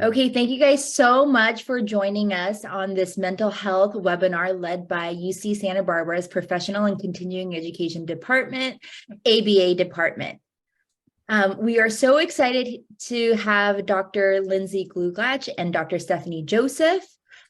Okay, thank you guys so much for joining us on this mental health webinar led by UC Santa Barbara's Professional and Continuing Education Department, ABA Department. We are so excited to have Dr. Lindsay Gluglatch and Dr. Stephanie Joseph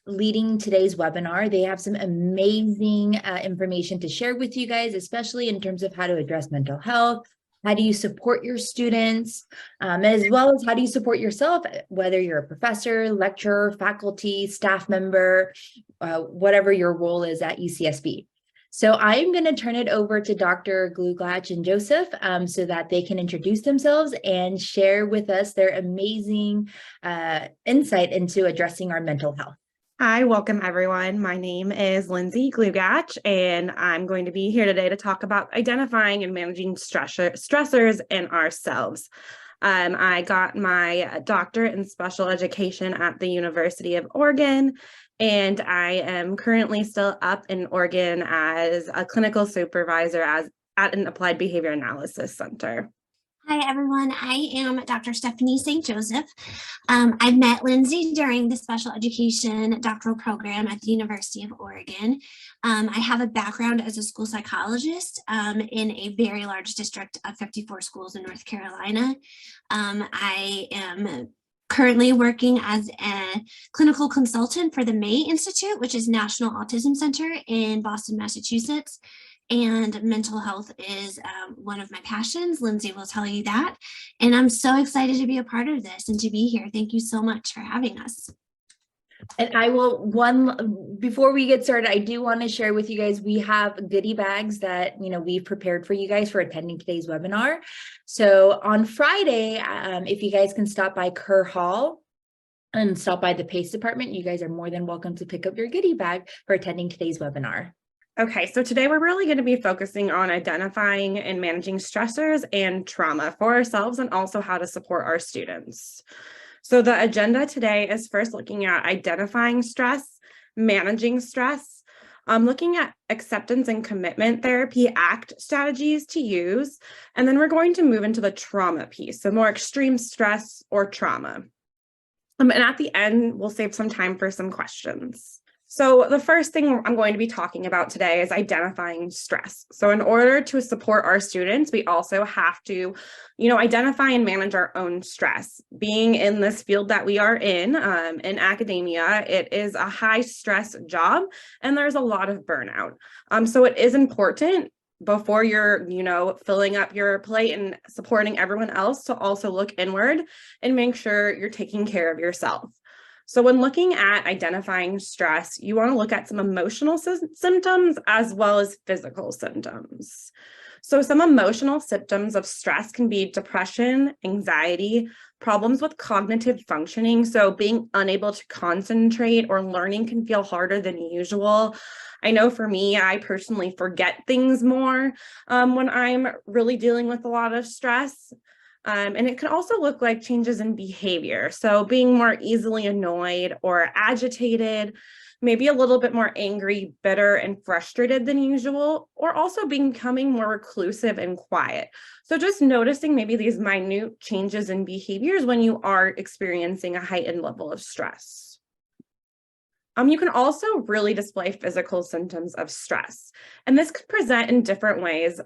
leading today's webinar. They have some amazing information to share with you guys, especially in terms of how to address mental health. How do you support your students, as well as how do you support yourself, whether you're a professor, lecturer, faculty, staff member, whatever your role is at UCSB. So I'm going to turn it over to Dr. Gluglatch and Joseph so that they can introduce themselves and share with us their amazing insight into addressing our mental health. Hi, welcome everyone. My name is Lindsay Gluglatch, and I'm going to be here today to talk about identifying and managing stressors in ourselves. I got my doctorate in special education at the University of Oregon, and I am currently still up in Oregon as a clinical supervisor at an applied behavior analysis center. Hi, everyone. I am Dr. Stephanie St. Joseph. I've met Lindsay during the special education doctoral program at the University of Oregon. I have a background as a school psychologist in a very large district of 54 schools in North Carolina. I am currently working as a clinical consultant for the May Institute, which is National Autism Center in Boston, Massachusetts. And mental health is one of my passions. Lindsay will tell you that. And I'm so excited to be a part of this and to be here. Thank you so much for having us. And before we get started, I do want to share with you guys, we have goodie bags that, we've prepared for you guys for attending today's webinar. So on Friday, if you guys can stop by Kerr Hall and stop by the PACE department, you guys are more than welcome to pick up your goodie bag for attending today's webinar. Okay, so today we're really going to be focusing on identifying and managing stressors and trauma for ourselves and also how to support our students. So the agenda today is first looking at identifying stress, managing stress, looking at acceptance and commitment therapy ACT strategies to use, and then we're going to move into the trauma piece, so more extreme stress or trauma. And at the end, we'll save some time for some questions. So the first thing I'm going to be talking about today is identifying stress. So in order to support our students, we also have to, identify and manage our own stress. Being in this field that we are in academia, it is a high stress job and there's a lot of burnout. So it is important before you're, filling up your plate and supporting everyone else to also look inward and make sure you're taking care of yourself. So when looking at identifying stress, you want to look at some emotional symptoms as well as physical symptoms. So some emotional symptoms of stress can be depression, anxiety, problems with cognitive functioning. So being unable to concentrate or learning can feel harder than usual. I know for me, I personally forget things more when I'm really dealing with a lot of stress. And it can also look like changes in behavior. So being more easily annoyed or agitated, maybe a little bit more angry, bitter, and frustrated than usual, or also becoming more reclusive and quiet. So just noticing maybe these minute changes in behaviors when you are experiencing a heightened level of stress. You can also really display physical symptoms of stress, and this could present in different ways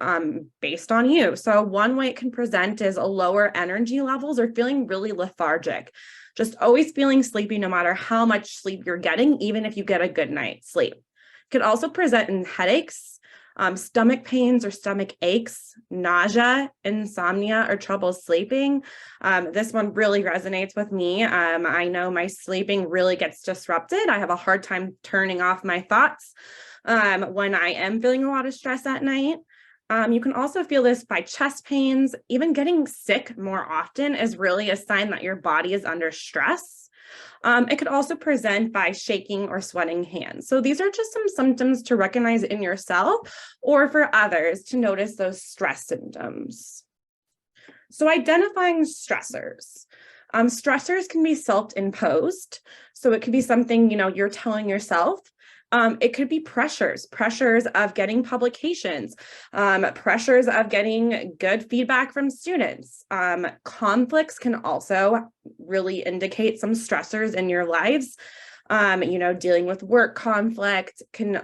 based on you. So one way it can present is a lower energy levels or feeling really lethargic, just always feeling sleepy no matter how much sleep you're getting, even if you get a good night's sleep. It could also present in headaches, stomach pains or stomach aches, nausea, insomnia, or trouble sleeping. This one really resonates with me. I know my sleeping really gets disrupted. I have a hard time turning off my thoughts when I am feeling a lot of stress at night. You can also feel this by chest pains. Even getting sick more often is really a sign that your body is under stress. It could also present by shaking or sweating hands. So these are just some symptoms to recognize in yourself or for others to notice those stress symptoms. So identifying stressors. Stressors can be self-imposed. So it could be something, you're telling yourself. It could be pressures of getting publications, pressures of getting good feedback from students. Conflicts can also really indicate some stressors in your lives. Dealing with work conflict can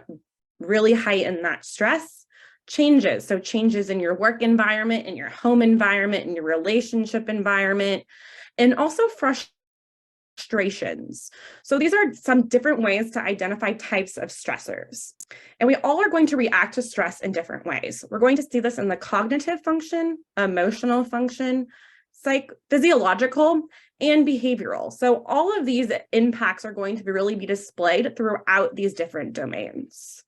really heighten that stress. Changes in your work environment, in your home environment, in your relationship environment, and also frustrations. So these are some different ways to identify types of stressors. And we all are going to react to stress in different ways. We're going to see this in the cognitive function, emotional function, physiological, and behavioral. So all of these impacts are going to really be displayed throughout these different domains.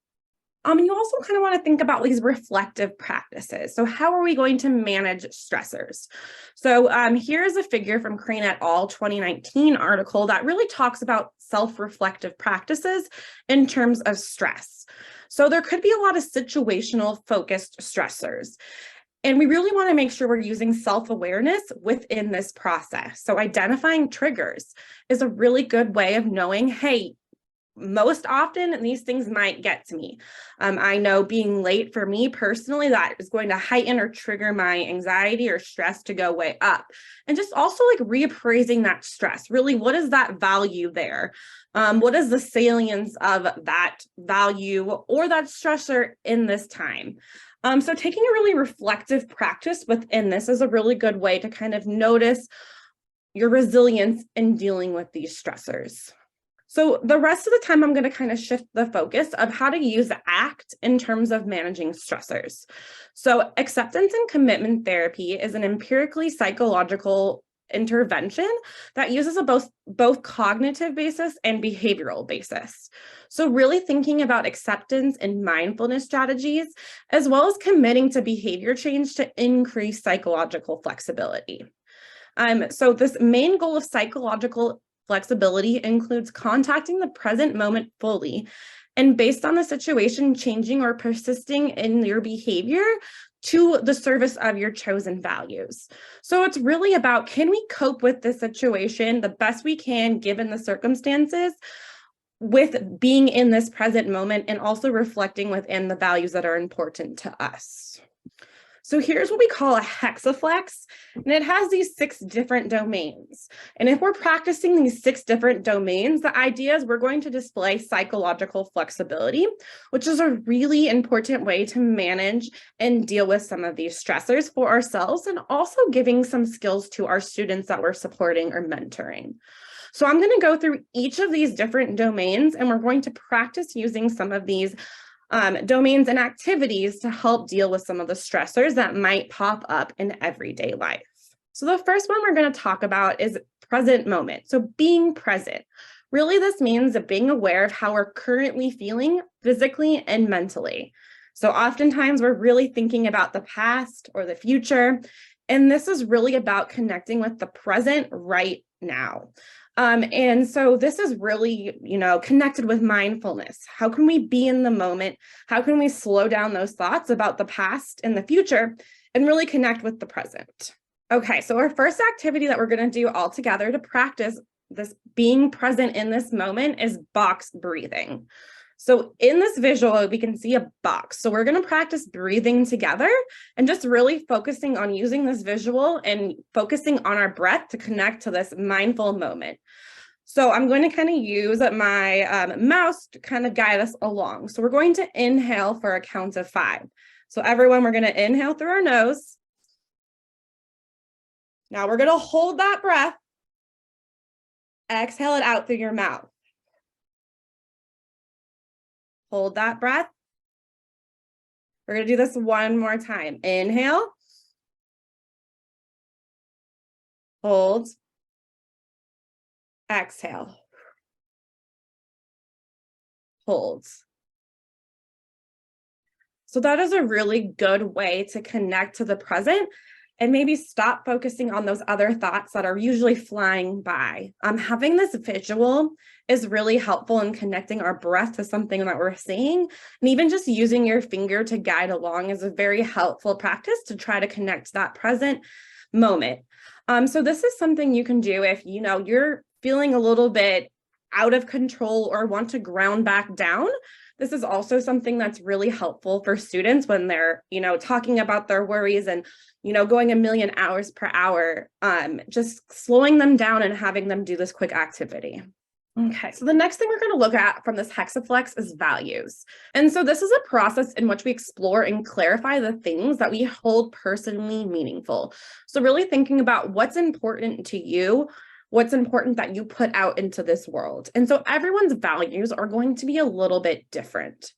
You also kind of want to think about these reflective practices. So how are we going to manage stressors? So here's a figure from Crane et al. 2019 article that really talks about self-reflective practices in terms of stress. So there could be a lot of situational focused stressors. And we really want to make sure we're using self-awareness within this process. So identifying triggers is a really good way of knowing, hey, most often these things might get to me. I know being late for me personally, that is going to heighten or trigger my anxiety or stress to go way up. And just also like reappraising that stress. Really, what is that value there? What is the salience of that value or that stressor in this time? So taking a really reflective practice within this is a really good way to kind of notice your resilience in dealing with these stressors. So the rest of the time, I'm going to kind of shift the focus of how to use ACT in terms of managing stressors. So acceptance and commitment therapy is an empirically psychological intervention that uses a both cognitive basis and behavioral basis. So really thinking about acceptance and mindfulness strategies, as well as committing to behavior change to increase psychological flexibility. So this main goal of psychological flexibility includes contacting the present moment fully, and based on the situation, changing or persisting in your behavior to the service of your chosen values. So it's really about, can we cope with this situation the best we can given the circumstances with being in this present moment and also reflecting within the values that are important to us. So here's what we call a hexaflex, and it has these 6 different domains. And if we're practicing these 6 different domains, the idea is we're going to display psychological flexibility, which is a really important way to manage and deal with some of these stressors for ourselves, and also giving some skills to our students that we're supporting or mentoring. So I'm going to go through each of these different domains, and we're going to practice using some of these domains and activities to help deal with some of the stressors that might pop up in everyday life. So the first one we're going to talk about is present moment. So being present. Really, this means being aware of how we're currently feeling physically and mentally. So oftentimes we're really thinking about the past or the future, and this is really about connecting with the present right now. And so this is really, connected with mindfulness. How can we be in the moment? How can we slow down those thoughts about the past and the future and really connect with the present? Okay, so our first activity that we're going to do all together to practice this being present in this moment is box breathing. So in this visual, we can see a box. So we're going to practice breathing together and just really focusing on using this visual and focusing on our breath to connect to this mindful moment. So I'm going to kind of use my mouse to kind of guide us along. So we're going to inhale for a count of 5. So everyone, we're going to inhale through our nose. Now we're going to hold that breath. Exhale it out through your mouth. Hold that breath. We're going to do this one more time. Inhale. Hold. Exhale. Hold. So that is a really good way to connect to the present and maybe stop focusing on those other thoughts that are usually flying by. Having this visual is really helpful in connecting our breath to something that we're seeing. And even just using your finger to guide along is a very helpful practice to try to connect to that present moment. So this is something you can do if, you're feeling a little bit out of control or want to ground back down, this is also something that's really helpful for students when they're, talking about their worries and, going a million hours per hour, just slowing them down and having them do this quick activity. Okay, so the next thing we're going to look at from this hexaflex is values. And so this is a process in which we explore and clarify the things that we hold personally meaningful. So really thinking about what's important to you, what's important that you put out into this world. And so everyone's values are going to be a little bit different.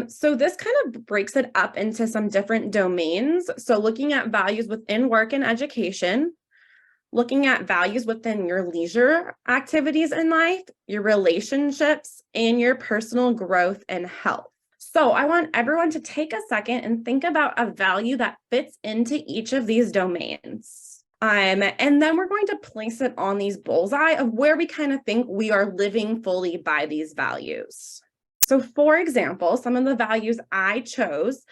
So this kind of breaks it up into some different domains. So looking at values within work and education, looking at values within your leisure activities in life, your relationships, and your personal growth and health. So I want everyone to take a second and think about a value that fits into each of these domains. And then we're going to place it on these bullseye of where we kind of think we are living fully by these values. So for example, some of the values I chose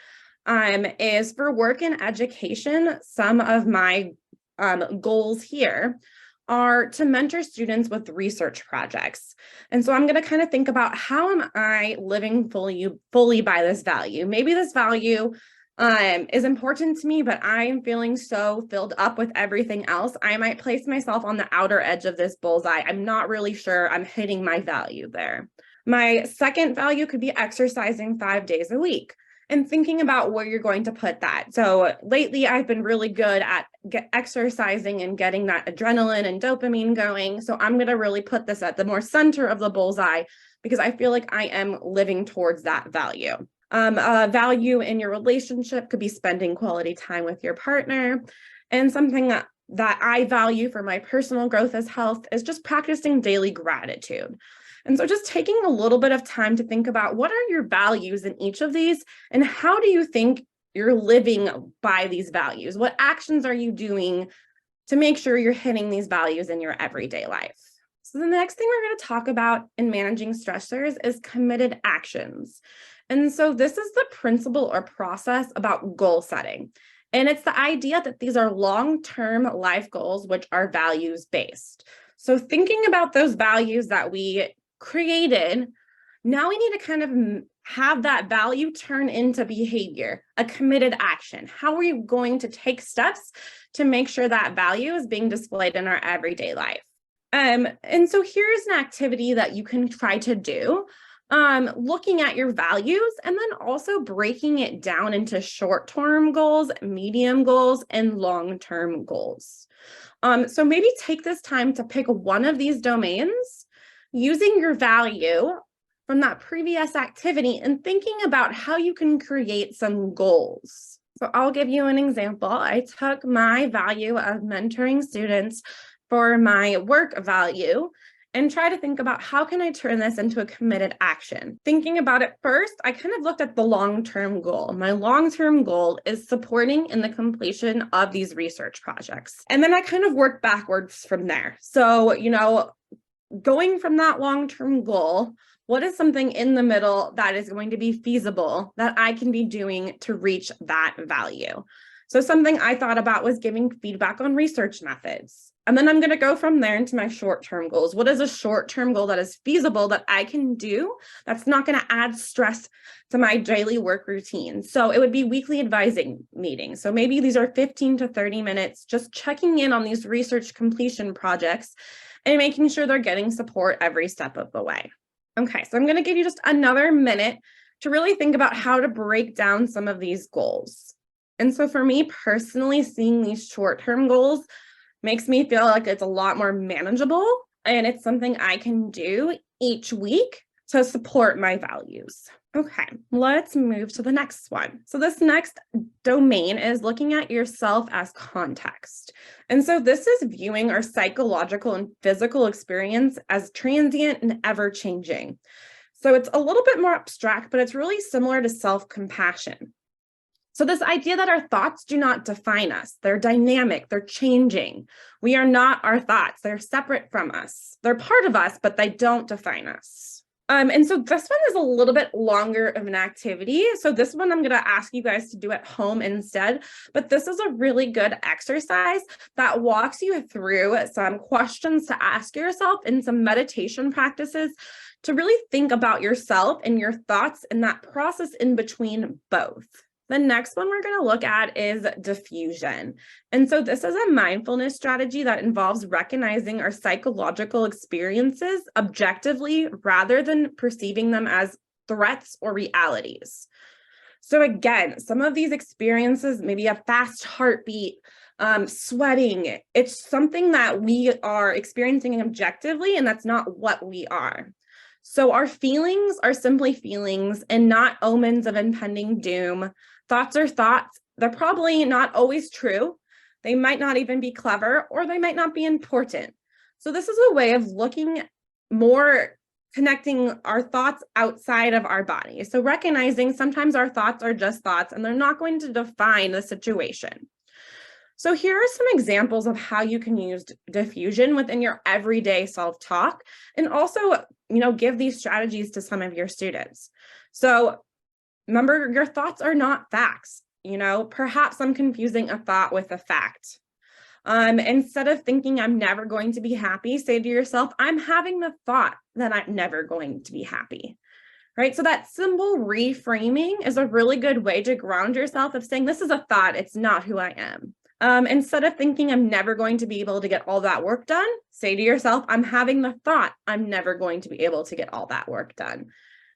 is for work and education. Some of my goals here are to mentor students with research projects. And so I'm going to kind of think about how am I living fully by this value? Maybe this value is important to me, but I am feeling so filled up with everything else. I might place myself on the outer edge of this bullseye. I'm not really sure I'm hitting my value there. My second value could be exercising 5 days a week and thinking about where you're going to put that. So lately I've been really good at exercising and getting that adrenaline and dopamine going. So I'm going to really put this at the more center of the bullseye because I feel like I am living towards that value. Value in your relationship could be spending quality time with your partner. And something that I value for my personal growth as health is just practicing daily gratitude. And so just taking a little bit of time to think about what are your values in each of these and how do you think you're living by these values? What actions are you doing to make sure you're hitting these values in your everyday life? So the next thing we're going to talk about in managing stressors is committed actions. And so this is the principle or process about goal setting. And it's the idea that these are long-term life goals, which are values-based. So thinking about those values that we created, now we need to kind of have that value turn into behavior, a committed action. How are you going to take steps to make sure that value is being displayed in our everyday life? And so here's an activity that you can try to do, looking at your values and then also breaking it down into short-term goals, medium goals, and long-term goals. So maybe take this time to pick one of these domains using your value from that previous activity and thinking about how you can create some goals. So I'll give you an example. I took my value of mentoring students for my work value and try to think about how can I turn this into a committed action. Thinking about it first, I kind of looked at the long-term goal. My long-term goal is supporting in the completion of these research projects. And then I kind of worked backwards from there. So, going from that long-term goal, what is something in the middle that is going to be feasible that I can be doing to reach that value? So something I thought about was giving feedback on research methods. And then I'm going to go from there into my short-term goals. What is a short-term goal that is feasible that I can do that's not going to add stress to my daily work routine? So it would be weekly advising meetings. So maybe these are 15 to 30 minutes, just checking in on these research completion projects and making sure they're getting support every step of the way. Okay, so I'm going to give you just another minute to really think about how to break down some of these goals. And so for me personally, seeing these short-term goals makes me feel like it's a lot more manageable and it's something I can do each week to support my values. Okay, let's move to the next one. So this next domain is looking at yourself as context. And so this is viewing our psychological and physical experience as transient and ever-changing. So it's a little bit more abstract, but it's really similar to self-compassion. So this idea that our thoughts do not define us, they're dynamic, they're changing. We are not our thoughts, they're separate from us. They're part of us, but they don't define us. And so this one is a little bit longer of an activity. So this one I'm going to ask you guys to do at home instead. But this is a really good exercise that walks you through some questions to ask yourself and some meditation practices to really think about yourself and your thoughts and that process in between both. The next one we're going to look at is diffusion. And so this is a mindfulness strategy that involves recognizing our psychological experiences objectively rather than perceiving them as threats or realities. So again, some of these experiences, maybe a fast heartbeat, sweating, it's something that we are experiencing objectively, and that's not what we are. So our feelings are simply feelings and not omens of impending doom. Thoughts are thoughts. They're probably not always true. They might not even be clever, or they might not be important. So this is a way of looking more, connecting our thoughts outside of our body. So recognizing sometimes our thoughts are just thoughts and they're not going to define the situation. So here are some examples of how you can use diffusion within your everyday self-talk, and also, give these strategies to some of your students. So remember, your thoughts are not facts. Perhaps I'm confusing a thought with a fact. Instead of thinking I'm never going to be happy, say to yourself, I'm having the thought that I'm never going to be happy. Right? So that simple reframing is a really good way to ground yourself of saying, this is a thought, it's not who I am. Instead of thinking I'm never going to be able to get all that work done, say to yourself, I'm having the thought I'm never going to be able to get all that work done.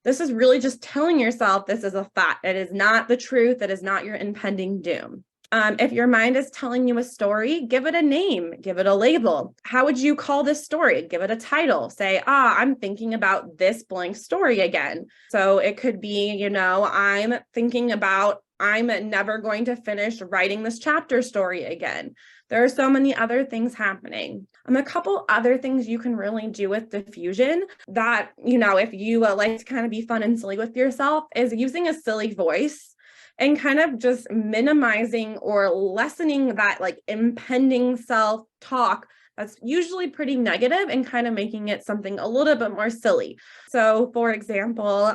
This is really just telling yourself this is a thought. It is not the truth. It is not your impending doom. If your mind is telling you a story, give it a name, give it a label. How would you call this story? Give it a title. Say, I'm thinking about this blank story again. So it could be, I'm thinking about, I'm never going to finish writing this chapter story again. There are so many other things happening. A couple other things you can really do with diffusion that, if you like to kind of be fun and silly with yourself, is using a silly voice and kind of just minimizing or lessening that impending self-talk that's usually pretty negative and kind of making it something a little bit more silly. So for example,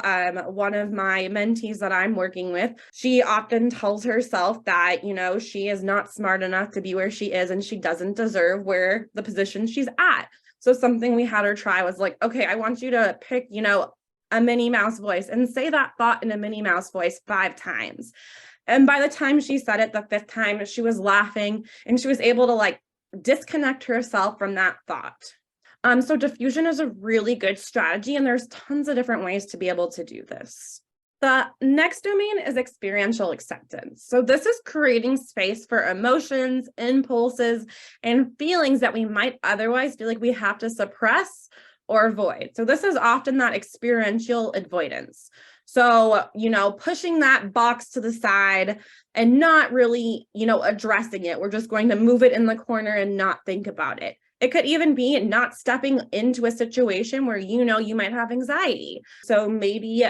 one of my mentees that I'm working with, she often tells herself that, she is not smart enough to be where she is and she doesn't deserve where the position she's at. So something we had her try was okay, I want you to pick, a Minnie Mouse voice and say that thought in a Minnie Mouse voice 5 times. And by the time she said it the 5th time, she was laughing and she was able to disconnect herself from that thought. So diffusion is a really good strategy, and there's tons of different ways to be able to do this. The next domain is experiential acceptance. So this is creating space for emotions, impulses, and feelings that we might otherwise feel like we have to suppress or avoid. So this is often that experiential avoidance. So, pushing that box to the side and not really, addressing it. We're just going to move it in the corner and not think about it. It could even be not stepping into a situation where, you might have anxiety. So maybe,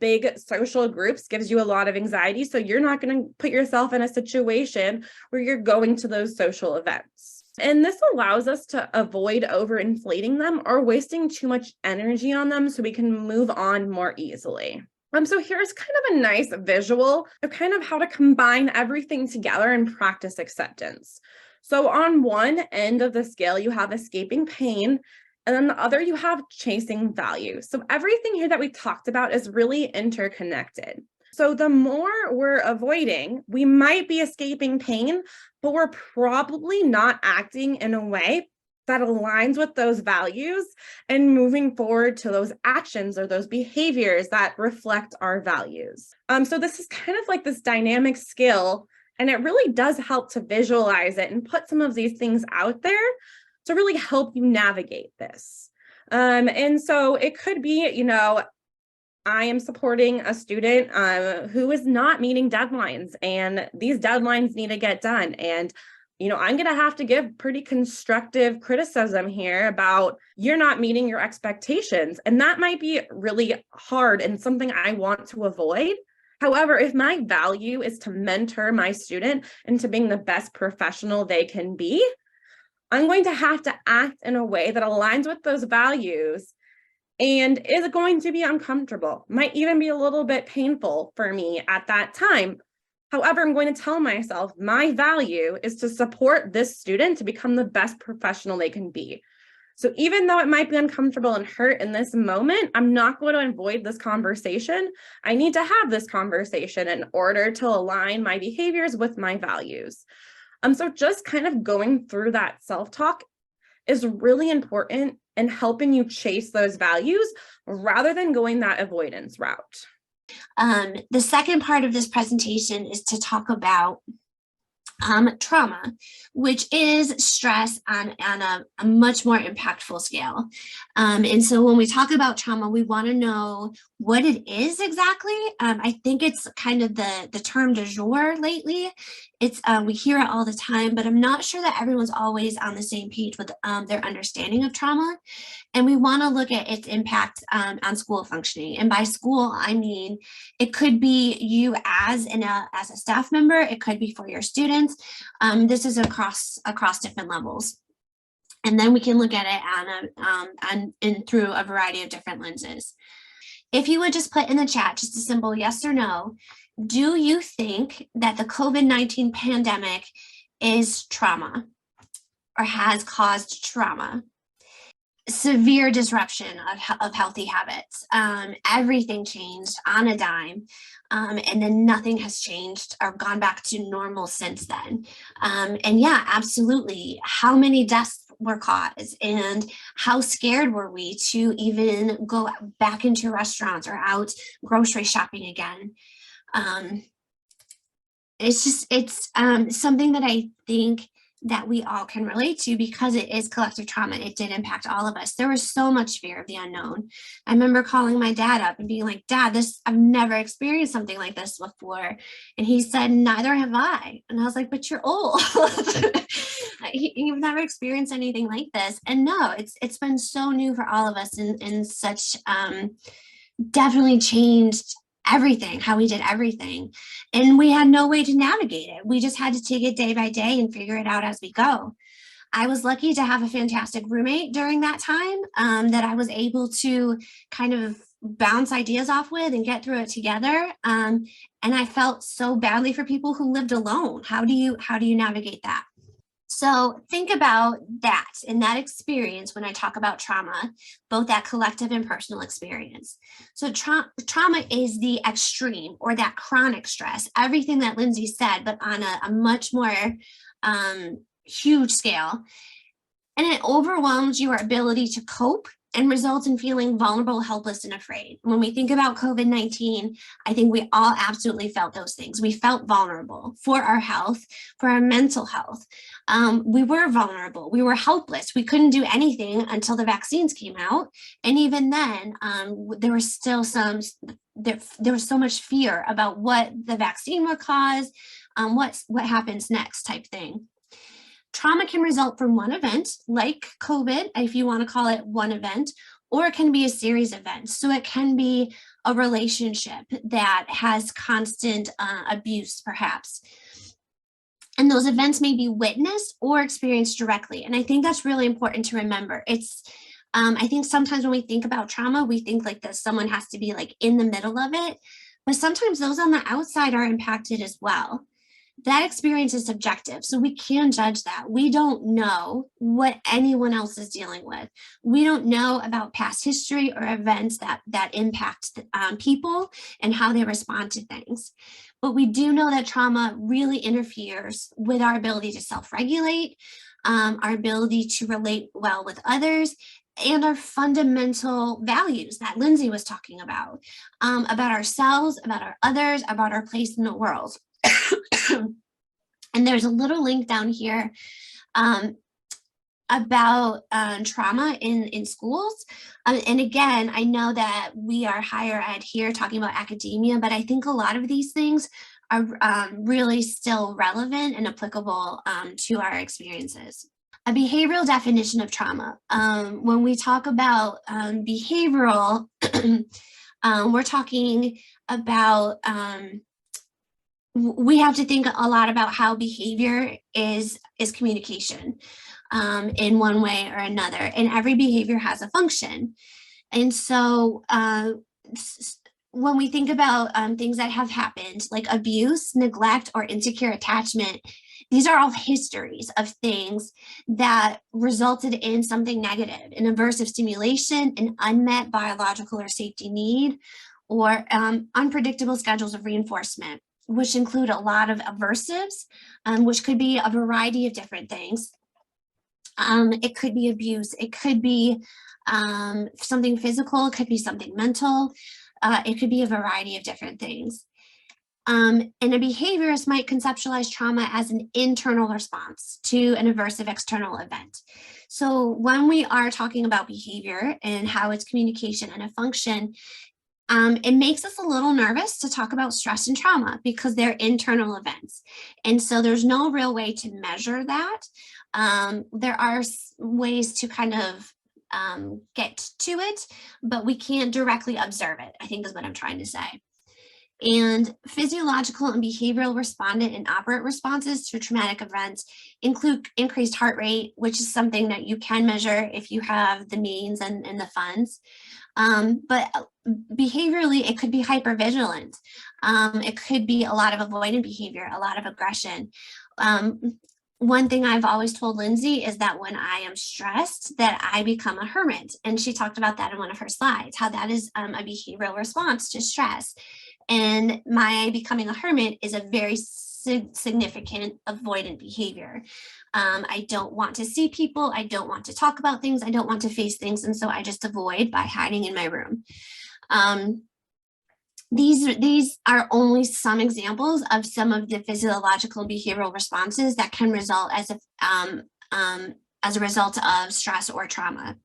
big social groups gives you a lot of anxiety. So you're not going to put yourself in a situation where you're going to those social events. And this allows us to avoid overinflating them or wasting too much energy on them so we can move on more easily. So here's kind of a nice visual of kind of how to combine everything together and practice acceptance. So on one end of the scale, you have escaping pain, and then the other you have chasing value. So everything here that we talked about is really interconnected. So the more we're avoiding, we might be escaping pain, but we're probably not acting in a way that aligns with those values and moving forward to those actions or those behaviors that reflect our values. So this is kind of like this dynamic skill, and it really does help to visualize it and put some of these things out there to really help you navigate this. And so it could be, I am supporting a student who is not meeting deadlines, and these deadlines need to get done. And, I'm going to have to give pretty constructive criticism here about you're not meeting your expectations. And that might be really hard and something I want to avoid. However, if my value is to mentor my student into being the best professional they can be, I'm going to have to act in a way that aligns with those values and is going to be uncomfortable, might even be a little bit painful for me at that time. However, I'm going to tell myself my value is to support this student to become the best professional they can be. So even though it might be uncomfortable and hurt in this moment, I'm not going to avoid this conversation. I need to have this conversation in order to align my behaviors with my values. So just kind of going through that self-talk is really important in helping you chase those values rather than going that avoidance route. The second part of this presentation is to talk about trauma, which is stress on a much more impactful scale. And so when we talk about trauma, we want to know what it is exactly. I think it's kind of the term du jour lately. It's we hear it all the time, but I'm not sure that everyone's always on the same page with their understanding of trauma. And we want to look at its impact on school functioning. And by school, I mean, it could be you as a staff member, it could be for your students. This is across different levels. And then we can look at it and through a variety of different lenses. If you would just put in the chat just a simple yes or no, do you think that the COVID-19 pandemic is trauma or has caused trauma? Severe disruption of healthy habits. Everything changed on a dime, and then nothing has changed or gone back to normal since then. And yeah, absolutely. How many deaths were caused, and how scared were we to even go back into restaurants or out grocery shopping again? It's something that I think that we all can relate to because it is collective trauma. It did impact all of us. There was so much fear of the unknown. I remember calling my dad up and being like, Dad, I've never experienced something like this before. And he said, neither have I. And I was like, but you're old. You've never experienced anything like this. And no, it's been so new for all of us and such definitely changed everything, how we did everything. And we had no way to navigate it. We just had to take it day by day and figure it out as we go. I was lucky to have a fantastic roommate during that time that I was able to kind of bounce ideas off with and get through it together. And I felt so badly for people who lived alone. How do you navigate that? So think about that in that experience when I talk about trauma, both that collective and personal experience. So trauma is the extreme or that chronic stress, everything that Lindsay said, but on a much more huge scale. And it overwhelms your ability to cope and results in feeling vulnerable, helpless, and afraid. When we think about COVID-19, I think we all absolutely felt those things. We felt vulnerable for our health, for our mental health. We were vulnerable. We were helpless. We couldn't do anything until the vaccines came out. And even then, there was still there was so much fear about what the vaccine would cause, what happens next type thing. Trauma can result from one event, like COVID, if you want to call it one event, or it can be a series of events. So it can be a relationship that has constant abuse, perhaps. And those events may be witnessed or experienced directly. And I think that's really important to remember. I think sometimes when we think about trauma, we think like that someone has to be like in the middle of it, but sometimes those on the outside are impacted as well. That experience is subjective, so we can judge that. We don't know what anyone else is dealing with. We don't know about past history or events that impact people and how they respond to things. But we do know that trauma really interferes with our ability to self-regulate, our ability to relate well with others, and our fundamental values that Lindsay was talking about ourselves, about our others, about our place in the world. And there's a little link down here about trauma in schools. And again, I know that we are higher ed here talking about academia, but I think a lot of these things are really still relevant and applicable to our experiences. A behavioral definition of trauma. When we talk about behavioral, we're talking about we have to think a lot about how behavior is communication in one way or another, and every behavior has a function. And so when we think about things that have happened, like abuse, neglect, or insecure attachment, these are all histories of things that resulted in something negative, an aversive stimulation, an unmet biological or safety need, or unpredictable schedules of reinforcement, which include a lot of aversives, which could be a variety of different things. It could be abuse, it could be something physical, it could be something mental, it could be a variety of different things. And a behaviorist might conceptualize trauma as an internal response to an aversive external event. So when we are talking about behavior and how it's communication and a function, it makes us a little nervous to talk about stress and trauma because they're internal events. And so there's no real way to measure that. There are ways to kind of get to it, but we can't directly observe it, I think is what I'm trying to say. And physiological and behavioral respondent and operant responses to traumatic events include increased heart rate, which is something that you can measure if you have the means and the funds. But behaviorally, it could be hypervigilance. It could be a lot of avoidant behavior, a lot of aggression. One thing I've always told Lindsay is that when I am stressed, that I become a hermit. And she talked about that in one of her slides, how that is a behavioral response to stress. And my becoming a hermit is a very significant avoidant behavior. I don't want to see people. I don't want to talk about things. I don't want to face things. And so I just avoid by hiding in my room. These are only some examples of some of the physiological behavioral responses that can result as a result of stress or trauma.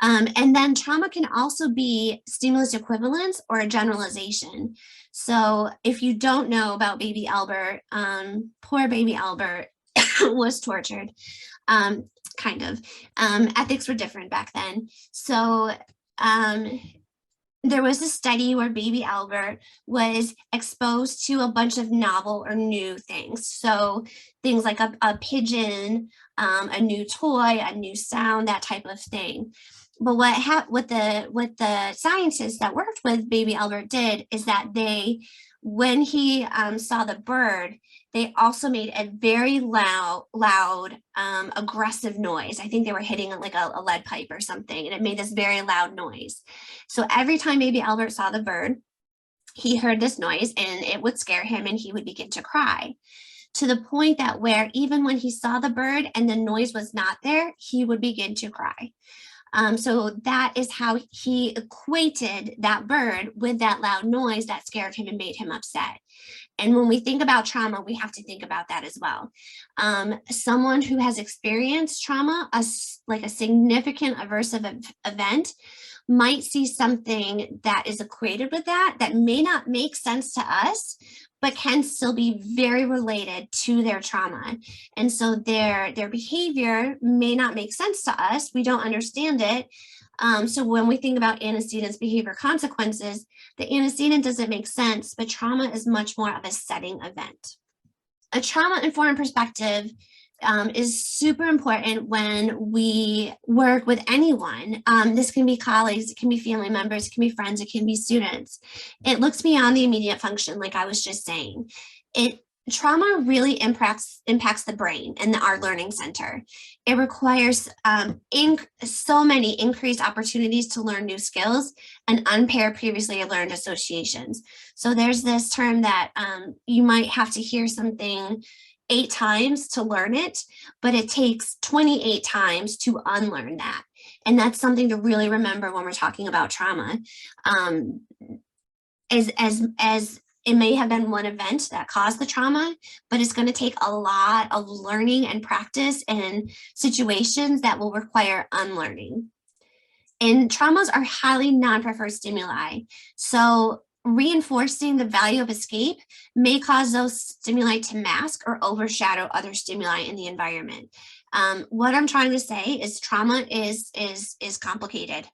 And then trauma can also be stimulus equivalence or a generalization. So if you don't know about baby Albert, poor baby Albert was tortured, kind of. Ethics were different back then. So there was a study where baby Albert was exposed to a bunch of novel or new things. So things like a pigeon, a new toy, a new sound, that type of thing. But what the scientists that worked with baby Albert did is that when he saw the bird, they also made a very loud, aggressive noise. I think they were hitting like a lead pipe or something, and it made this very loud noise. So every time baby Albert saw the bird, he heard this noise and it would scare him and he would begin to cry, to the point that where even when he saw the bird and the noise was not there, he would begin to cry. So that is how he equated that bird with that loud noise that scared him and made him upset. And when we think about trauma, we have to think about that as well. Someone who has experienced trauma, like a significant aversive event, might see something that is equated with that may not make sense to us, but can still be very related to their trauma. And so their behavior may not make sense to us. We don't understand it. So when we think about antecedents, behavior consequences, the antecedent doesn't make sense, but trauma is much more of a setting event. A trauma-informed perspective is super important when we work with anyone. This can be colleagues, it can be family members, it can be friends, it can be students. It looks beyond the immediate function, like I was just saying. Trauma really impacts the brain and our learning center. It requires so many increased opportunities to learn new skills and unpair previously learned associations. So there's this term that you might have to hear something 8 times to learn it, but it takes 28 times to unlearn that. And that's something to really remember when we're talking about trauma. As it may have been one event that caused the trauma, but it's going to take a lot of learning and practice in situations that will require unlearning. And traumas are highly non-preferred stimuli. So reinforcing the value of escape may cause those stimuli to mask or overshadow other stimuli in the environment. What I'm trying to say is trauma is complicated.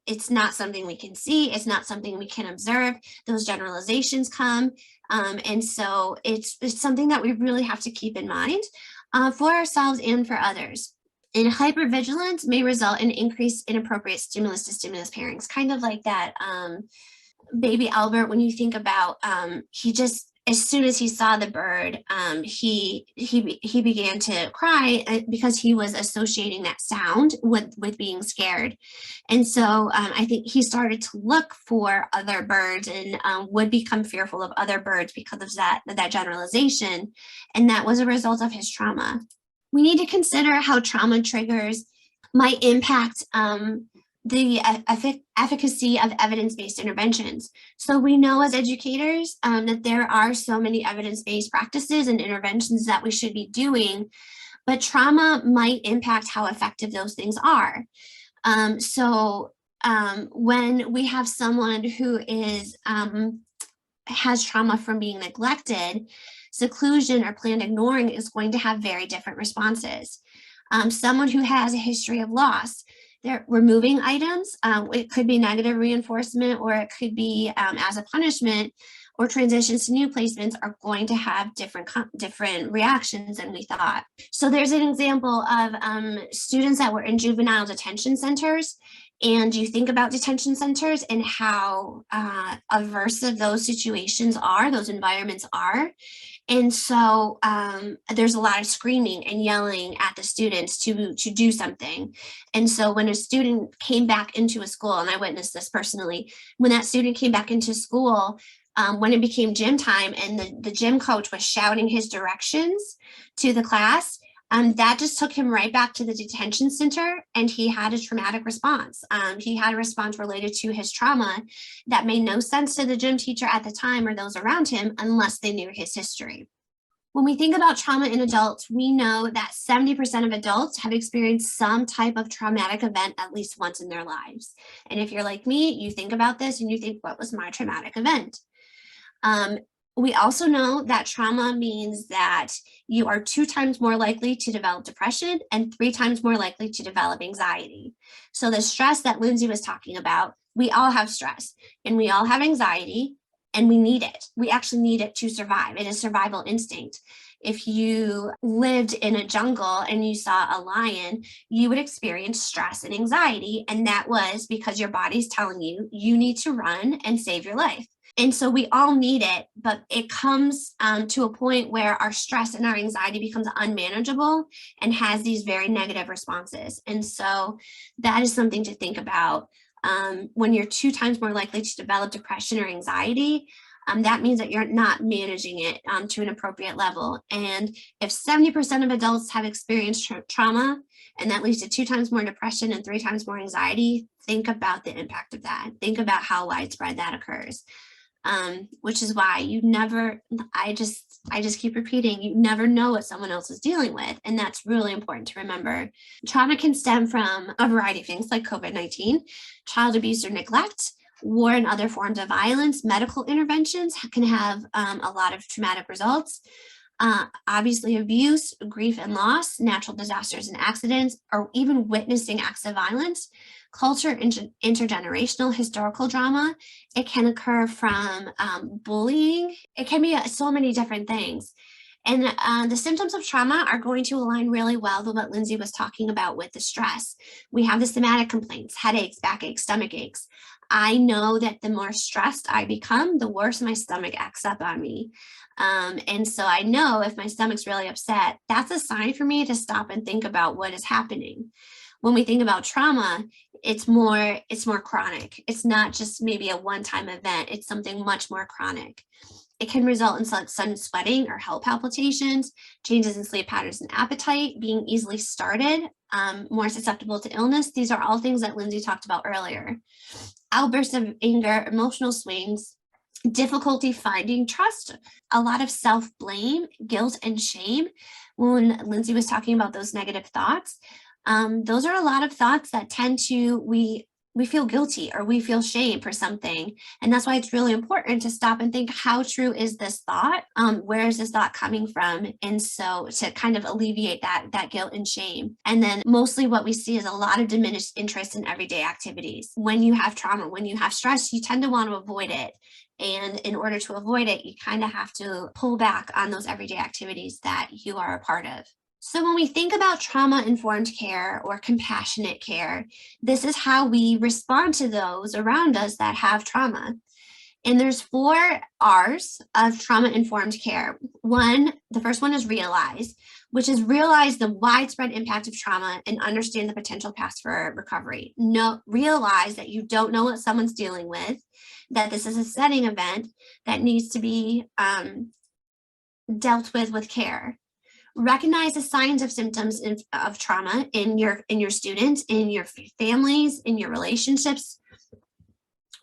It's not something we can see. It's not something we can observe. Those generalizations come. And so it's something that we really have to keep in mind for ourselves and for others. And hypervigilance may result in increased inappropriate stimulus to stimulus pairings, kind of like that baby Albert, when you think about he just, as soon as he saw the bird, he began to cry because he was associating that sound with being scared. And so I think he started to look for other birds and would become fearful of other birds because of that generalization. And that was a result of his trauma. We need to consider how trauma triggers might impact the efficacy of evidence-based interventions. So we know as educators that there are so many evidence-based practices and interventions that we should be doing, but trauma might impact how effective those things are. When we have someone who has trauma from being neglected, seclusion or planned ignoring is going to have very different responses. Someone who has a history of loss, they're removing items. It could be negative reinforcement, or it could be as a punishment, or transitions to new placements are going to have different reactions than we thought. So there's an example of students that were in juvenile detention centers. And you think about detention centers and how aversive those situations are, those environments are. And so there's a lot of screaming and yelling at the students to do something. And so when a student came back into a school, and I witnessed this personally, when that student came back into school, when it became gym time and the gym coach was shouting his directions to the class, that just took him right back to the detention center, and he had a traumatic response. He had a response related to his trauma that made no sense to the gym teacher at the time or those around him unless they knew his history. When we think about trauma in adults, we know that 70% of adults have experienced some type of traumatic event at least once in their lives. And if you're like me, you think about this and you think, what was my traumatic event? We also know that trauma means that you are 2 times more likely to develop depression and 3 times more likely to develop anxiety. So the stress that Lindsay was talking about, we all have stress and we all have anxiety, and we need it. We actually need it to survive. It is survival instinct. If you lived in a jungle and you saw a lion, you would experience stress and anxiety. And that was because your body's telling you, you need to run and save your life. And so we all need it, but it comes to a point where our stress and our anxiety becomes unmanageable and has these very negative responses. And so that is something to think about. When you're 2 times more likely to develop depression or anxiety, that means that you're not managing it to an appropriate level. And if 70% of adults have experienced trauma, and that leads to 2 times more depression and 3 times more anxiety, think about the impact of that. Think about how widespread that occurs. Which is why you never, I just keep repeating, you never know what someone else is dealing with. And that's really important to remember. Trauma can stem from a variety of things like COVID-19, child abuse or neglect, war and other forms of violence. Medical interventions can have a lot of traumatic results. Obviously abuse, grief and loss, natural disasters and accidents, or even witnessing acts of violence. Culture, intergenerational, historical drama. It can occur from bullying. It can be so many different things. And the symptoms of trauma are going to align really well with what Lindsay was talking about with the stress. We have the somatic complaints, headaches, backaches, stomach aches. I know that the more stressed I become, the worse my stomach acts up on me. And so I know if my stomach's really upset, that's a sign for me to stop and think about what is happening. When we think about trauma, it's more chronic. It's not just maybe a one-time event. It's something much more chronic. It can result in sudden sweating or heart palpitations, changes in sleep patterns and appetite, being easily started, more susceptible to illness. These are all things that Lindsay talked about earlier. Outbursts of anger, emotional swings, difficulty finding trust, a lot of self-blame, guilt, and shame. When Lindsay was talking about those negative thoughts, those are a lot of thoughts that tend to, we feel guilty or we feel shame for something. And that's why it's really important to stop and think, how true is this thought? Where is this thought coming from? And so to kind of alleviate that guilt and shame. And then mostly what we see is a lot of diminished interest in everyday activities. When you have trauma, when you have stress, you tend to want to avoid it. And in order to avoid it, you kind of have to pull back on those everyday activities that you are a part of. So when we think about trauma-informed care or compassionate care, this is how we respond to those around us that have trauma. And there's 4 R's of trauma-informed care. The first one is realize, which is realize the widespread impact of trauma and understand the potential paths for recovery. Realize that you don't know what someone's dealing with, that this is a setting event that needs to be dealt with care. Recognize the signs of symptoms of trauma in your students, in your families, in your relationships.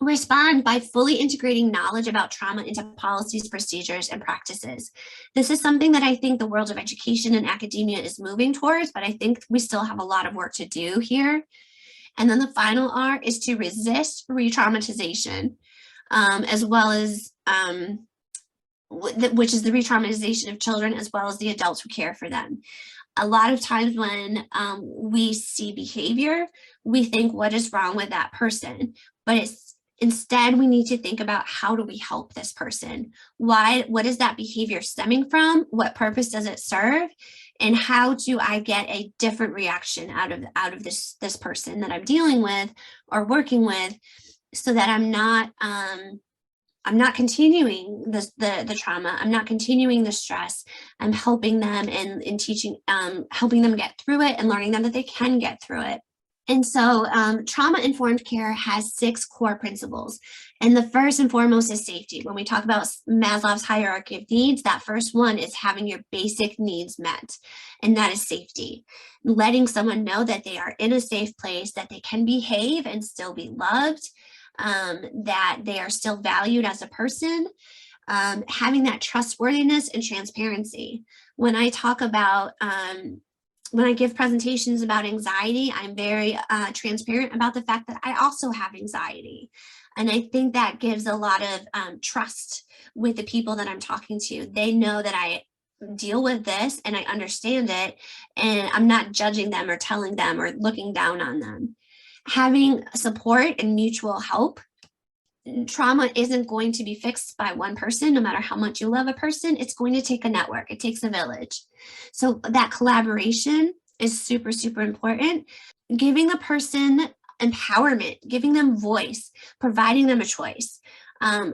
Respond by fully integrating knowledge about trauma into policies, procedures, and practices. This is something that I think the world of education and academia is moving towards, but I think we still have a lot of work to do here. And then the final R is to resist re-traumatization, as well as which is the re-traumatization of children as well as the adults who care for them. A lot of times when we see behavior, we think, what is wrong with that person? But instead, we need to think about, how do we help this person? What is that behavior stemming from? What purpose does it serve? And how do I get a different reaction out of this person that I'm dealing with or working with, so that I'm not continuing the trauma. I'm not continuing the stress. I'm helping them and teaching, helping them get through it and learning them that they can get through it. And so trauma-informed care has 6 core principles. And the first and foremost is safety. When we talk about Maslow's hierarchy of needs, that first one is having your basic needs met, and that is safety. Letting someone know that they are in a safe place, that they can behave and still be loved, that they are still valued as a person, having that trustworthiness and transparency. When I talk about, when I give presentations about anxiety, I'm very transparent about the fact that I also have anxiety. And I think that gives a lot of trust with the people that I'm talking to. They know that I deal with this and I understand it, and I'm not judging them or telling them or looking down on them. Having support and mutual help. Trauma isn't going to be fixed by one person, no matter how much you love a person. It's going to take a network. It takes a village. So that collaboration is super, super important. Giving the person empowerment, giving them voice, providing them a choice.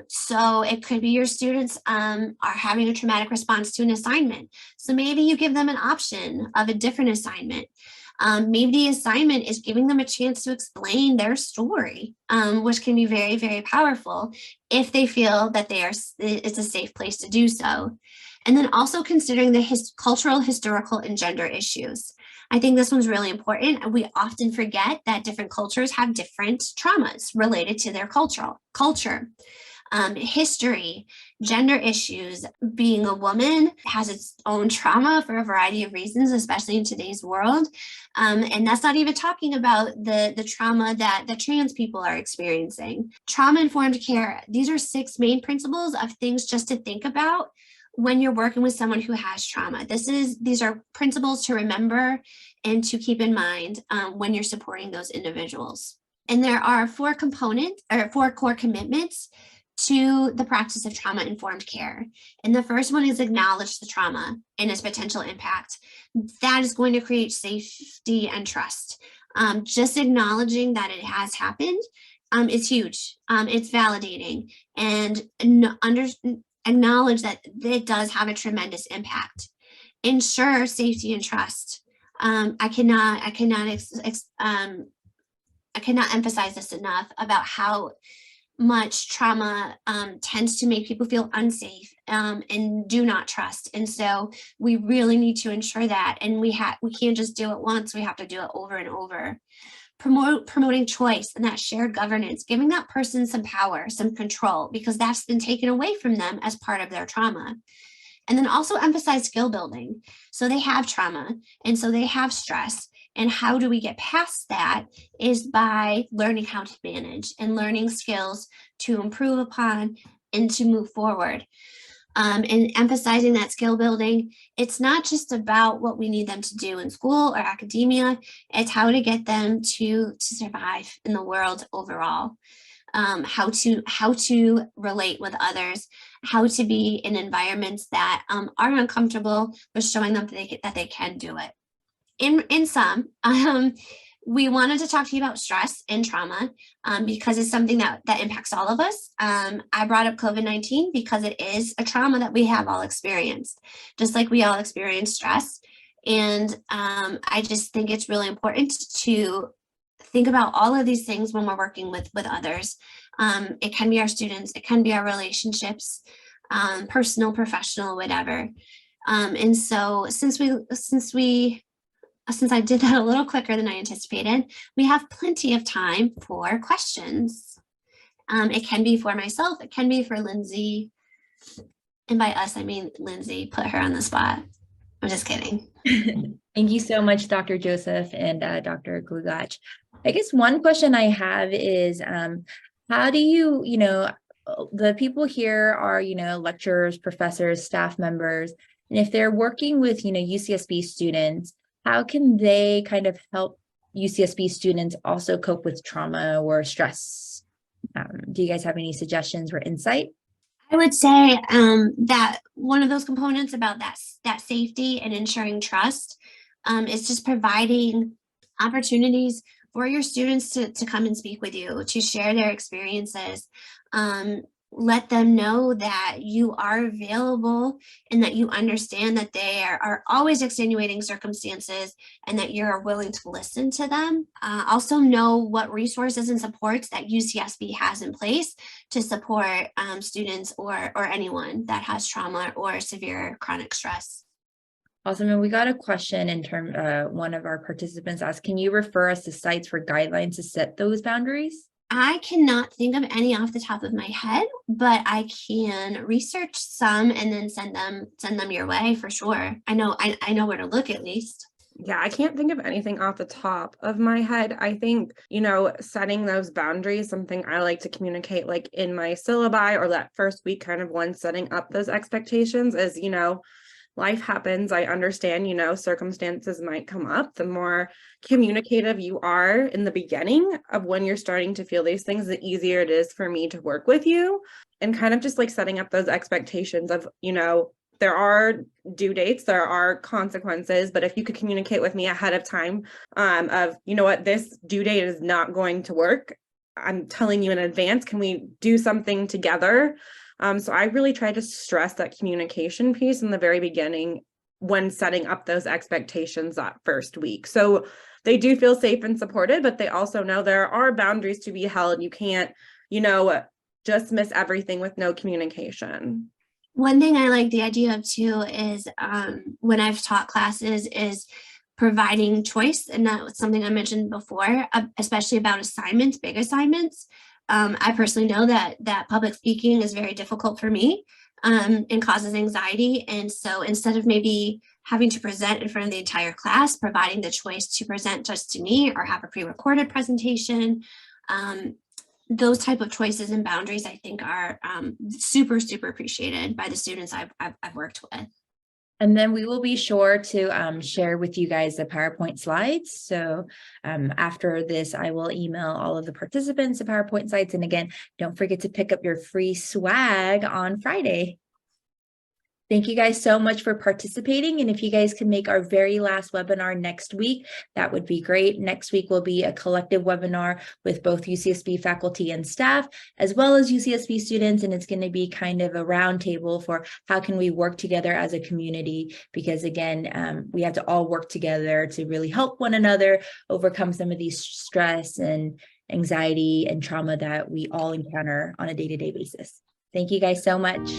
So it could be your students are having a traumatic response to an assignment. So maybe you give them an option of a different assignment. Maybe the assignment is giving them a chance to explain their story, which can be very, very powerful if they feel that it's a safe place to do so. And then also considering the cultural, historical, and gender issues. I think this one's really important. We often forget that different cultures have different traumas related to their culture. History, gender issues. Being a woman has its own trauma for a variety of reasons, especially in today's world. And that's not even talking about the trauma that trans people are experiencing. Trauma-informed care, these are 6 main principles of things just to think about when you're working with someone who has trauma. These are principles to remember and to keep in mind when you're supporting those individuals. And there are 4 core commitments to the practice of trauma-informed care. And the first one is acknowledge the trauma and its potential impact. That is going to create safety and trust. Just acknowledging that it has happened is huge. It's validating, and acknowledge that it does have a tremendous impact. Ensure safety and trust. I cannot emphasize this enough about how much trauma tends to make people feel unsafe and do not trust. And so we really need to ensure that. And we can't just do it once, we have to do it over and over. Promoting choice and that shared governance, giving that person some power, some control, because that's been taken away from them as part of their trauma. And then also emphasize skill building. So they have trauma, and so they have stress. And how do we get past that is by learning how to manage and learning skills to improve upon and to move forward. And emphasizing that skill building, it's not just about what we need them to do in school or academia, it's how to get them to survive in the world overall. how to relate with others, how to be in environments that are uncomfortable, but showing them that they can do it. In sum, we wanted to talk to you about stress and trauma because it's something that impacts all of us. I brought up COVID-19 because it is a trauma that we have all experienced, just like we all experience stress. And I just think it's really important to think about all of these things when we're working with others. It can be our students, it can be our relationships, personal, professional, whatever. And so since I did that a little quicker than I anticipated, we have plenty of time for questions. It can be for myself, it can be for Lindsay. And by us, I mean Lindsay, put her on the spot. I'm just kidding. Thank you so much, Dr. Joseph and Dr. Glugach. I guess one question I have is, how do you, the people here are, lecturers, professors, staff members, and if they're working with, UCSB students, how can they kind of help UCSB students also cope with trauma or stress? Do you guys have any suggestions or insight? I would say that one of those components about that safety and ensuring trust is just providing opportunities for your students to come and speak with you, to share their experiences. Let them know that you are available and that you understand that there are always extenuating circumstances and that you're willing to listen to them. Also know what resources and supports that UCSB has in place to support students or anyone that has trauma or severe chronic stress. Awesome. And we got a question in terms, one of our participants asked, can you refer us to sites for guidelines to set those boundaries? I cannot think of any off the top of my head, but I can research some and then send them your way for sure. I know where to look at least. Yeah, I can't think of anything off the top of my head. I think, setting those boundaries, something I like to communicate like in my syllabi or that first week kind of one setting up those expectations is, life happens. I understand, circumstances might come up. The more communicative you are in the beginning of when you're starting to feel these things, the easier it is for me to work with you and kind of just like setting up those expectations of, there are due dates, there are consequences, but if you could communicate with me ahead of time of, this due date is not going to work. I'm telling you in advance, can we do something together? So I really try to stress that communication piece in the very beginning when setting up those expectations that first week. So they do feel safe and supported, but they also know there are boundaries to be held. You can't, just miss everything with no communication. One thing I like the idea of too is when I've taught classes is providing choice. And that was something I mentioned before, especially about assignments, big assignments. I personally know that public speaking is very difficult for me and causes anxiety. And so instead of maybe having to present in front of the entire class, providing the choice to present just to me or have a pre-recorded presentation, those type of choices and boundaries, I think are super, super appreciated by the students I've worked with. And then we will be sure to share with you guys the PowerPoint slides. So after this, I will email all of the participants the PowerPoint slides. And again, don't forget to pick up your free swag on Friday. Thank you guys so much for participating. And if you guys can make our very last webinar next week, that would be great. Next week will be a collective webinar with both UCSB faculty and staff, as well as UCSB students. And it's going to be kind of a roundtable for how can we work together as a community, because again, we have to all work together to really help one another overcome some of these stress and anxiety and trauma that we all encounter on a day-to-day basis. Thank you guys so much.